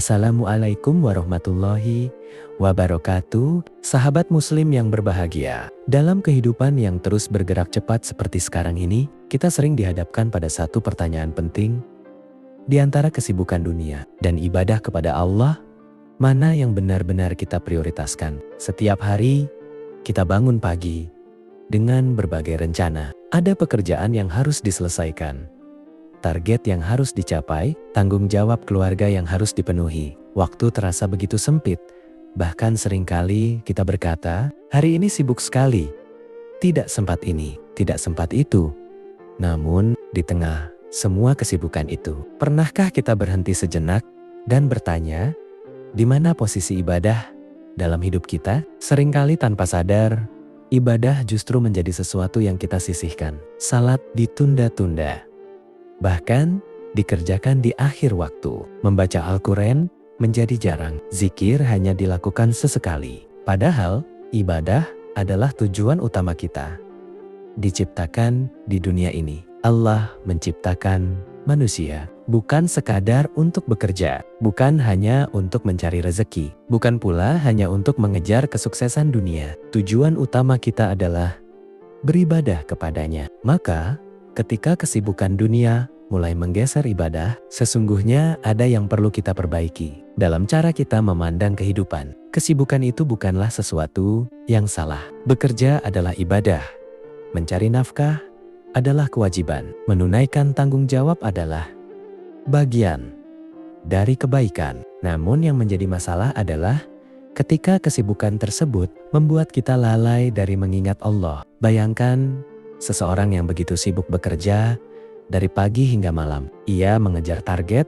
Assalamualaikum warahmatullahi wabarakatuh. Sahabat muslim yang berbahagia, dalam kehidupan yang terus bergerak cepat seperti sekarang ini, kita sering dihadapkan pada satu pertanyaan penting. Di antara kesibukan dunia dan ibadah kepada Allah, mana yang benar-benar kita prioritaskan? Setiap hari, kita bangun pagi dengan berbagai rencana. Ada pekerjaan yang harus diselesaikan, target yang harus dicapai, tanggung jawab keluarga yang harus dipenuhi. Waktu terasa begitu sempit. Bahkan seringkali kita berkata, hari ini sibuk sekali. Tidak sempat ini, tidak sempat itu. Namun, di tengah semua kesibukan itu, pernahkah kita berhenti sejenak dan bertanya, di mana posisi ibadah dalam hidup kita? Seringkali tanpa sadar, ibadah justru menjadi sesuatu yang kita sisihkan. Salat ditunda-tunda, bahkan dikerjakan di akhir waktu. Membaca Al-Quran menjadi jarang. Zikir hanya dilakukan sesekali. Padahal ibadah adalah tujuan utama kita diciptakan di dunia ini. Allah menciptakan manusia bukan sekadar untuk bekerja, bukan hanya untuk mencari rezeki, bukan pula hanya untuk mengejar kesuksesan dunia. Tujuan utama kita adalah beribadah kepadanya. Maka ketika kesibukan dunia mulai menggeser ibadah, sesungguhnya ada yang perlu kita perbaiki dalam cara kita memandang kehidupan. Kesibukan itu bukanlah sesuatu yang salah. Bekerja adalah ibadah. Mencari nafkah adalah kewajiban. Menunaikan tanggung jawab adalah bagian dari kebaikan. Namun yang menjadi masalah adalah ketika kesibukan tersebut membuat kita lalai dari mengingat Allah. Bayangkan seseorang yang begitu sibuk bekerja dari pagi hingga malam. Ia mengejar target,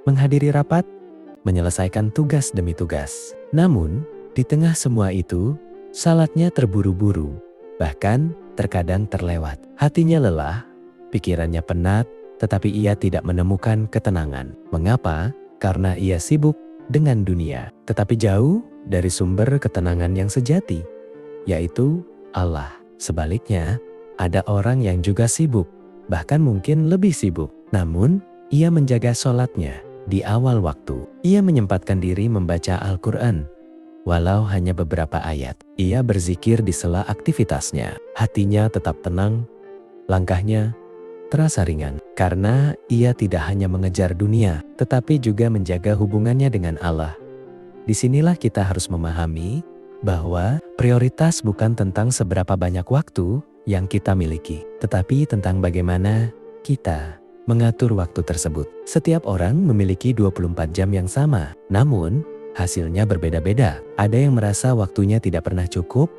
menghadiri rapat, menyelesaikan tugas demi tugas. Namun, di tengah semua itu, salatnya terburu-buru, bahkan terkadang terlewat. Hatinya lelah, pikirannya penat, tetapi ia tidak menemukan ketenangan. Mengapa? Karena ia sibuk dengan dunia, tetapi jauh dari sumber ketenangan yang sejati, yaitu Allah. Sebaliknya, ada orang yang juga sibuk, bahkan mungkin lebih sibuk. Namun, ia menjaga sholatnya di awal waktu. Ia menyempatkan diri membaca Al-Quran, walau hanya beberapa ayat. Ia berzikir di sela aktivitasnya. Hatinya tetap tenang, langkahnya terasa ringan. Karena ia tidak hanya mengejar dunia, tetapi juga menjaga hubungannya dengan Allah. Disinilah kita harus memahami bahwa prioritas bukan tentang seberapa banyak waktu yang kita miliki, tetapi tentang bagaimana kita mengatur waktu tersebut. Setiap orang memiliki 24 jam yang sama, namun hasilnya berbeda-beda. Ada yang merasa waktunya tidak pernah cukup,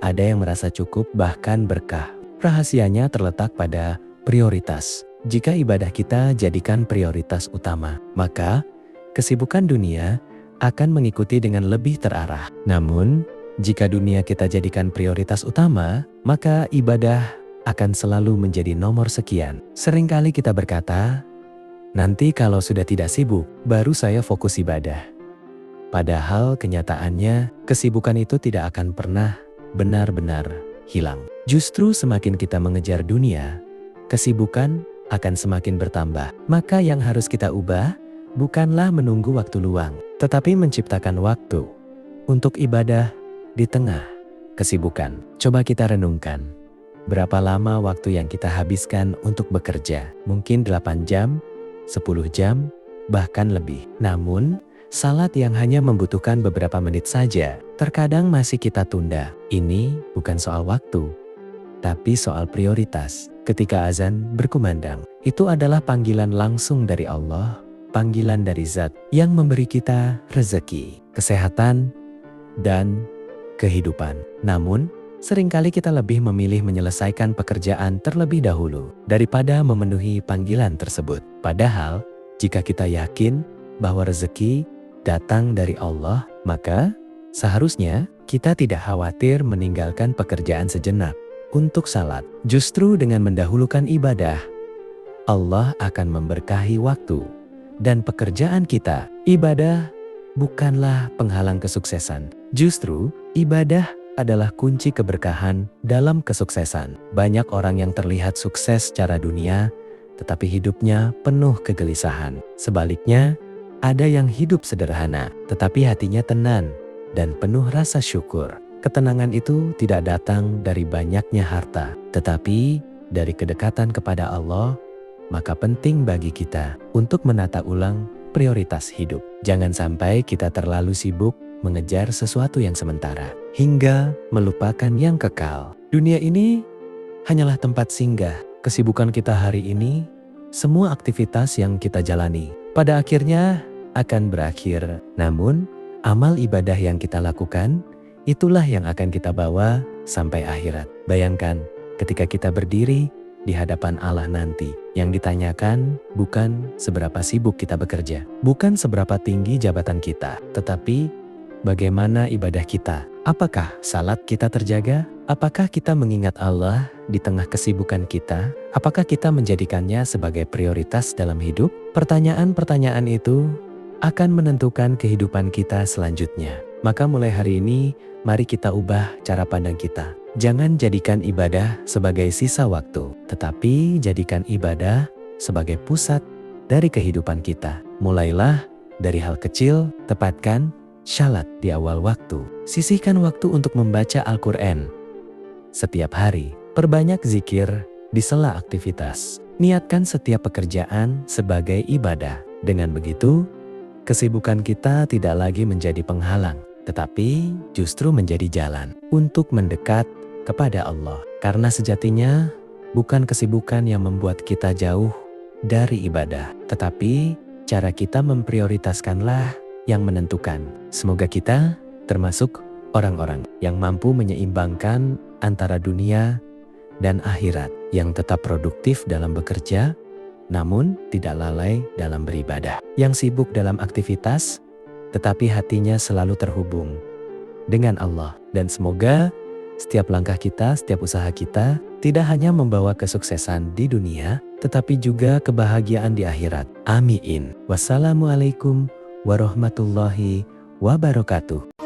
ada yang merasa cukup bahkan berkah. Rahasianya terletak pada prioritas. Jika ibadah kita jadikan prioritas utama, maka kesibukan dunia akan mengikuti dengan lebih terarah. Namun, jika dunia kita jadikan prioritas utama, maka ibadah akan selalu menjadi nomor sekian. Seringkali kita berkata, nanti kalau sudah tidak sibuk, baru saya fokus ibadah. Padahal kenyataannya, kesibukan itu tidak akan pernah benar-benar hilang. Justru semakin kita mengejar dunia, kesibukan akan semakin bertambah. Maka yang harus kita ubah, bukanlah menunggu waktu luang, tetapi menciptakan waktu untuk ibadah di tengah kesibukan. Coba kita renungkan, berapa lama waktu yang kita habiskan untuk bekerja? Mungkin 8 jam, 10 jam, bahkan lebih. Namun, salat yang hanya membutuhkan beberapa menit saja, terkadang masih kita tunda. Ini bukan soal waktu, tapi soal prioritas. Ketika azan berkumandang, itu adalah panggilan langsung dari Allah, panggilan dari Zat yang memberi kita rezeki, kesehatan, dan kehidupan. Namun, seringkali kita lebih memilih menyelesaikan pekerjaan terlebih dahulu daripada memenuhi panggilan tersebut. Padahal, jika kita yakin bahwa rezeki datang dari Allah, maka seharusnya kita tidak khawatir meninggalkan pekerjaan sejenak untuk salat. Justru dengan mendahulukan ibadah, Allah akan memberkahi waktu dan pekerjaan kita. Ibadah bukanlah penghalang kesuksesan. Justru, ibadah adalah kunci keberkahan dalam kesuksesan. Banyak orang yang terlihat sukses secara dunia, tetapi hidupnya penuh kegelisahan. Sebaliknya, Ada yang hidup sederhana, tetapi hatinya tenang dan penuh rasa syukur. Ketenangan itu tidak datang dari banyaknya harta, tetapi dari kedekatan kepada Allah. Maka penting bagi kita untuk menata ulang prioritas hidup. Jangan sampai kita terlalu sibuk mengejar sesuatu yang sementara, hingga melupakan yang kekal. Dunia ini hanyalah tempat singgah. Kesibukan kita hari ini, semua aktivitas yang kita jalani, pada akhirnya akan berakhir. Namun, amal ibadah yang kita lakukan, itulah yang akan kita bawa sampai akhirat. Bayangkan, ketika kita berdiri di hadapan Allah nanti, yang ditanyakan bukan seberapa sibuk kita bekerja, bukan seberapa tinggi jabatan kita, tetapi bagaimana ibadah kita? Apakah salat kita terjaga? Apakah kita mengingat Allah di tengah kesibukan kita? Apakah kita menjadikannya sebagai prioritas dalam hidup? Pertanyaan-pertanyaan itu akan menentukan kehidupan kita selanjutnya. Maka mulai hari ini, mari kita ubah cara pandang kita. Jangan jadikan ibadah sebagai sisa waktu, tetapi jadikan ibadah sebagai pusat dari kehidupan kita. Mulailah dari hal kecil, tepatkan syalat di awal waktu. Sisihkan waktu untuk membaca Al-Quran setiap hari. Perbanyak zikir di sela aktivitas. Niatkan setiap pekerjaan sebagai ibadah. Dengan begitu, kesibukan kita tidak lagi menjadi penghalang, tetapi justru menjadi jalan untuk mendekat kepada Allah. Karena sejatinya bukan kesibukan yang membuat kita jauh dari ibadah, tetapi cara kita memprioritaskanlah yang menentukan. Semoga kita termasuk orang-orang yang mampu menyeimbangkan antara dunia dan akhirat, yang tetap produktif dalam bekerja, namun tidak lalai dalam beribadah. Yang sibuk dalam aktivitas, tetapi hatinya selalu terhubung dengan Allah. Dan semoga setiap langkah kita, setiap usaha kita, tidak hanya membawa kesuksesan di dunia, tetapi juga kebahagiaan di akhirat. Amin. Wassalamualaikum warahmatullahi wabarakatuh.